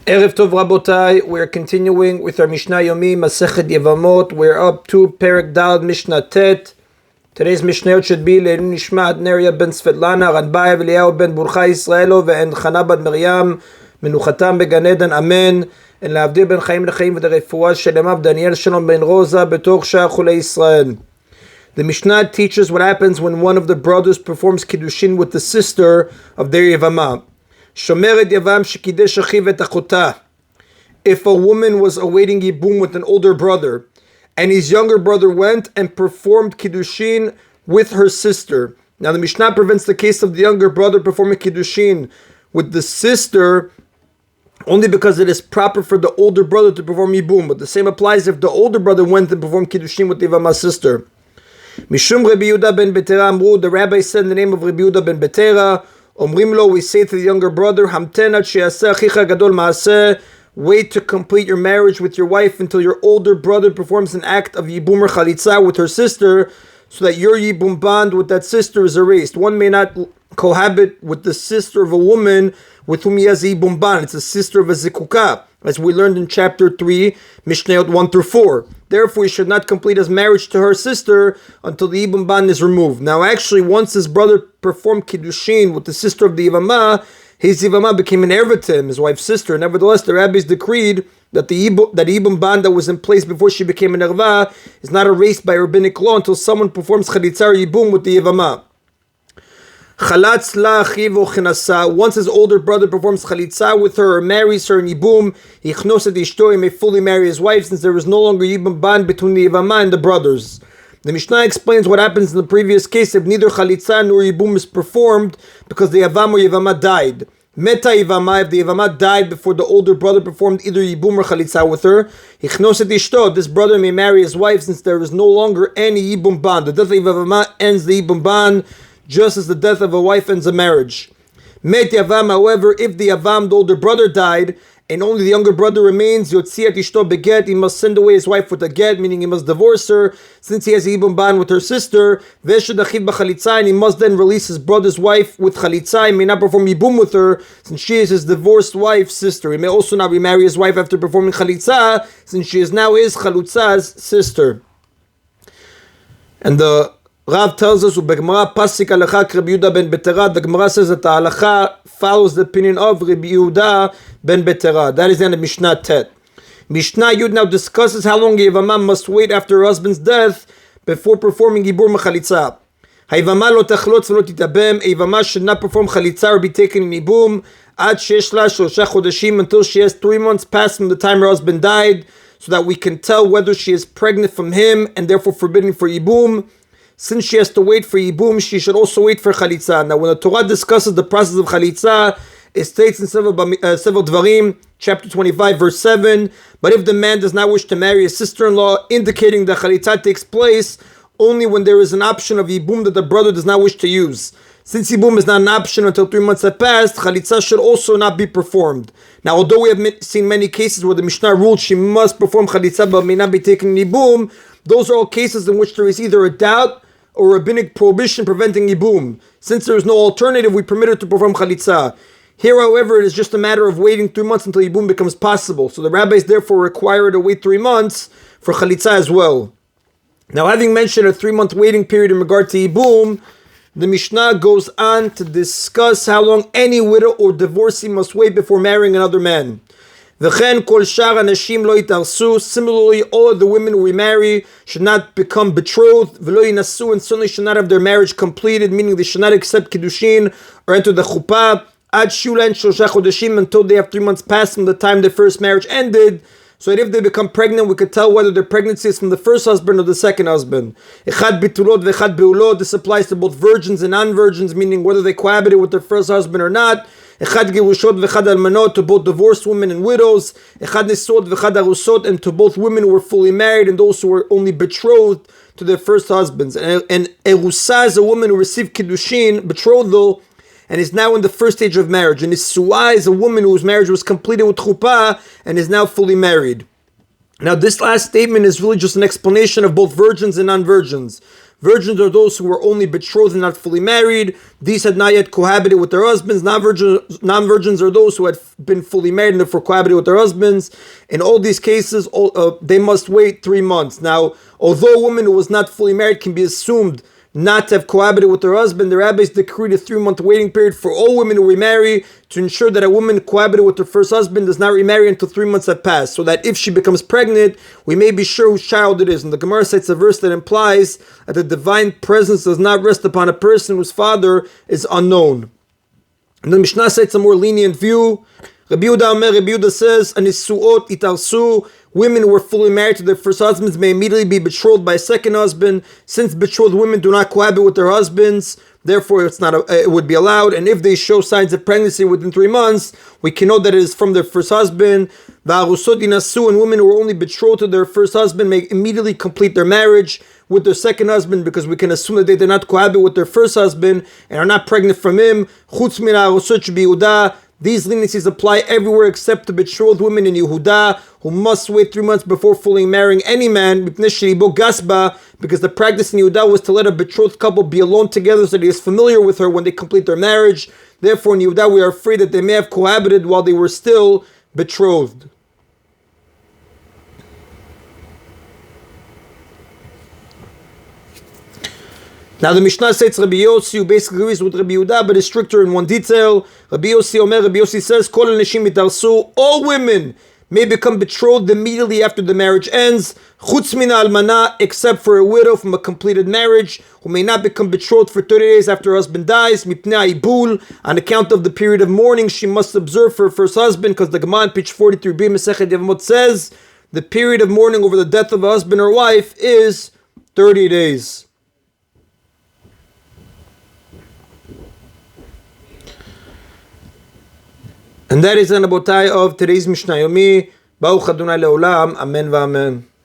Erev Tov Rabotai, we're continuing with our Mishna Yomi, Masechet Yevamot. We're up to Perek Dal, Mishnah Tet. Today's Mishnayot should be Le'ilun Nishmat Neria ben Svetlana, Ranbayev Eliyahu ben Burcha Yisraelo, and Chana bat Miriam, Menuchatam began Eden, Amen. And L'avdil ben Chaim L'chaim v'Refuah Shelemav Daniel Shalom ben Rosa, Betoch Shah Chulei Yisrael. The Mishnah teaches what happens when one of the brothers performs Kiddushin with the sister of their Yevamah. Shomeret Yavam shekidesh achiv et achotah. If a woman was awaiting Yibum with an older brother, and his younger brother went and performed Kiddushin with her sister. Now the Mishnah prevents the case of the younger brother performing Kiddushin with the sister only because it is proper for the older brother to perform Yibum. But the same applies if the older brother went and performed Kiddushin with the Yevamah's sister. Mishum Rabbi Yehuda ben Betera Amru, the rabbi said in the name of Rabbi Yehuda ben Betera, Omrim lo, we say to the younger brother, Hamtenat she'aseh achicha gadol ma'aseh, wait to complete your marriage with your wife until your older brother performs an act of Yibum or Chalitza with her sister, so that your Yibum bond with that sister is erased. One may not cohabit with the sister of a woman with whom he has a Yibum bond. It's a sister of a Zikukah, as we learned in chapter 3, Mishnayot 1 through 4. Therefore, he should not complete his marriage to her sister until the Yibum bond is removed. Now, actually, once his brother performed Kiddushin with the sister of the Yevamah, his Yevamah became an heir to him, his wife's sister. Nevertheless, the rabbis decreed that the Yibum bond that was in place before she became an erva is not erased by rabbinic law until someone performs Chalitza or Yibum with the Yevamah. Chalatz la achiv o chenasa. Once his older brother performs chalitza with her or marries her in Yibum, he chnoset ishto, he may fully marry his wife since there is no longer Yibum bond between the Yevamah and the brothers. The Mishnah explains what happens in the previous case if neither chalitza nor Yibum is performed because the Yavam or Yevamah died. Meta Yevamah, if the Yevamah died before the older brother performed either Yibum or chalitza with her, he chnoset ishto, this brother may marry his wife since there is no longer any Yibum bond. The death of Yevamah ends the Yibum bond, just as the death of a wife ends a marriage. Met Yavam, however, if the Yavam, the older brother, died, and only the younger brother remains, Yotziat Ishto beget, he must send away his wife with a get, meaning he must divorce her, since he has a Yibum bond with her sister, Veshad Achiv b'chalitza, and he must then release his brother's wife with chalitza. He may not perform Yibum with her, since she is his divorced wife's sister. He may also not remarry his wife after performing chalitza, since she is now his chalutza's sister. And the Rav tells us, "Ubegmara pasik halacha Rabbi Yehuda ben Betera." The Gemara says that the halacha follows the opinion of Rabbi Yehuda ben Betera. That is in the Mishnah Tet. Mishnah Yud now discusses how long a Yevamah must wait after her husband's death before performing Yibur Mechalitza. Hayvamah lo tachlot v'lo titabem. A Yevamah should not perform Chalitza or be taken in Yibum ad sheyesh la shlosha chodeshim, until she has 3 months passed from the time her husband died, so that we can tell whether she is pregnant from him and therefore forbidden for Yibum. Since she has to wait for Yibum, she should also wait for Chalitza. Now, when the Torah discusses the process of Chalitza, it states in Sefer Dvarim, chapter 25, verse 7, but if the man does not wish to marry his sister-in-law, indicating that Chalitza takes place only when there is an option of Yibum that the brother does not wish to use. Since Yibum is not an option until 3 months have passed, Chalitza should also not be performed. Now, although we have seen many cases where the Mishnah ruled she must perform Chalitza but may not be taken in Yibum, those are all cases in which there is either a doubt or rabbinic prohibition preventing Yibum. Since there is no alternative, we permit her to perform Chalitza. Here, however, it is just a matter of waiting 3 months until Yibum becomes possible. So the rabbis therefore require her to wait 3 months for Chalitza as well. Now, having mentioned a 3-month waiting period in regard to Yibum, the Mishnah goes on to discuss how long any widow or divorcee must wait before marrying another man. V'chen kol shar Nashim lo yitarsu. Similarly, all of the women we marry should not become betrothed, v'lo yinasu, and certainly should not have their marriage completed, meaning they should not accept kiddushin or enter the chuppah ad shulan shosha chodeshim, until they have 3 months passed from the time their first marriage ended, so that if they become pregnant, we could tell whether their pregnancy is from the first husband or the second husband. Echad bitulot v'echad beulot. This applies to both virgins and non-virgins, meaning whether they cohabited with their first husband or not. Echad girushot v'echad almanot, to both divorced women and widows. Echad nisot v'echad arusot, and to both women who were fully married and those who were only betrothed to their first husbands. And erusa is a woman who received kiddushin, betrothal, and is now in the first stage of marriage. And Nisua is a woman whose marriage was completed with chuppah and is now fully married. Now, this last statement is really just an explanation of both virgins and non-virgins. Virgins are those who were only betrothed and not fully married. These had not yet cohabited with their husbands. Non-virgins are those who had been fully married and therefore cohabited with their husbands. In all these cases, they must wait 3 months. Now, although a woman who was not fully married can be assumed not to have cohabited with her husband, the rabbis decreed a 3-month waiting period for all women who remarry to ensure that a woman cohabited with her first husband does not remarry until 3 months have passed, so that if she becomes pregnant, we may be sure whose child it is. And the Gemara cites a verse that implies that the divine presence does not rest upon a person whose father is unknown. And the Mishnah cites a more lenient view. Rabbi Yehuda says, "Anisuot itarsu." Women who were fully married to their first husbands may immediately be betrothed by a second husband. Since betrothed women do not cohabit with their husbands, therefore it would be allowed. And if they show signs of pregnancy within 3 months, we can know that it is from their first husband. Va'arusot inasu, and women who are only betrothed to their first husband may immediately complete their marriage with their second husband, because we can assume that they did not cohabit with their first husband and are not pregnant from him. Chutz min ha'arusot shebiYehuda. These leniencies apply everywhere except to betrothed women in Yehuda, who must wait 3 months before fully marrying any man, because the practice in Yehuda was to let a betrothed couple be alone together so that he is familiar with her when they complete their marriage. Therefore, in Yehuda, we are afraid that they may have cohabited while they were still betrothed. Now the Mishnah states Rabbi Yossi, who basically agrees with Rabbi Yehuda, but is stricter in one detail. Rabbi Yossi says, Kol Nashim itarsu, all women may become betrothed immediately after the marriage ends, chutz min almana, except for a widow from a completed marriage, who may not become betrothed for 30 days after her husband dies, mipnei ibul, on account of the period of mourning she must observe for her first husband, because the Gemara in page 43b Masechet Yevamot says, the period of mourning over the death of a husband or wife is 30 days. And that is an abotai of today's Mishna Yomi. Baruch Adonai Leolam. Amen v'amen.